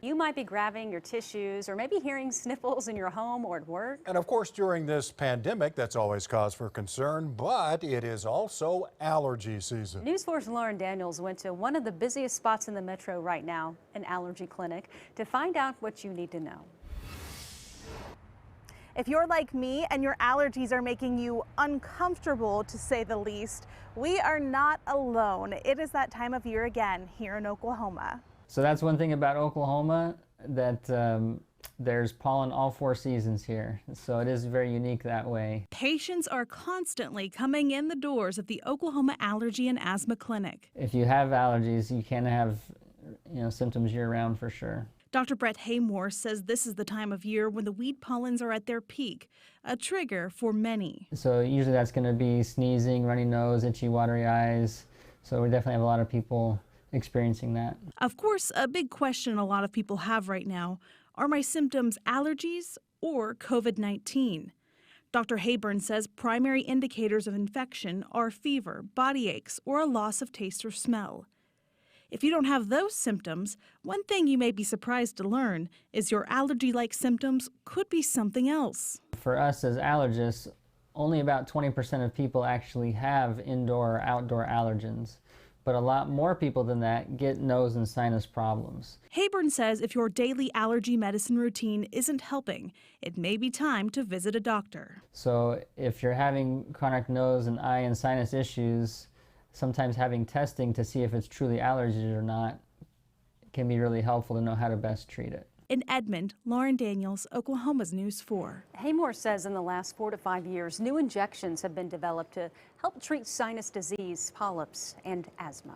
You might be grabbing your tissues or maybe hearing sniffles in your home or at work. And of course, during this pandemic, that's always cause for concern, but it is also allergy season. News 4's Lauren Daniels went to one of the busiest spots in the metro right now, an allergy clinic, to find out what you need to know. If you're like me and your allergies are making you uncomfortable, to say the least, we are not alone. It is that time of year again here in Oklahoma. So that's one thing about Oklahoma, that there's pollen all 4 seasons here. So it is very unique that way. Patients are constantly coming in the doors of the Oklahoma Allergy and Asthma Clinic. If you have allergies, you can have symptoms year-round for sure. Dr. Brett Haymore says this is the time of year when the weed pollens are at their peak, a trigger for many. So usually that's going to be sneezing, runny nose, itchy, watery eyes. So we definitely have a lot of people experiencing that. Of course, a big question a lot of people have right now, are my symptoms allergies or COVID-19? Dr. Hayburn says primary indicators of infection are fever, body aches, or a loss of taste or smell. If you don't have those symptoms, one thing you may be surprised to learn is your allergy-like symptoms could be something else. For us as allergists, only about 20% of people actually have indoor or outdoor allergens, but a lot more people than that get nose and sinus problems. Hayburn says if your daily allergy medicine routine isn't helping, it may be time to visit a doctor. So if you're having chronic nose and eye and sinus issues, sometimes having testing to see if it's truly allergies or not can be really helpful to know how to best treat it. In Edmond, Lauren Daniels, Oklahoma's News 4. Haymore says in the last 4 to 5 years, new injections have been developed to help treat sinus disease, polyps, and asthma.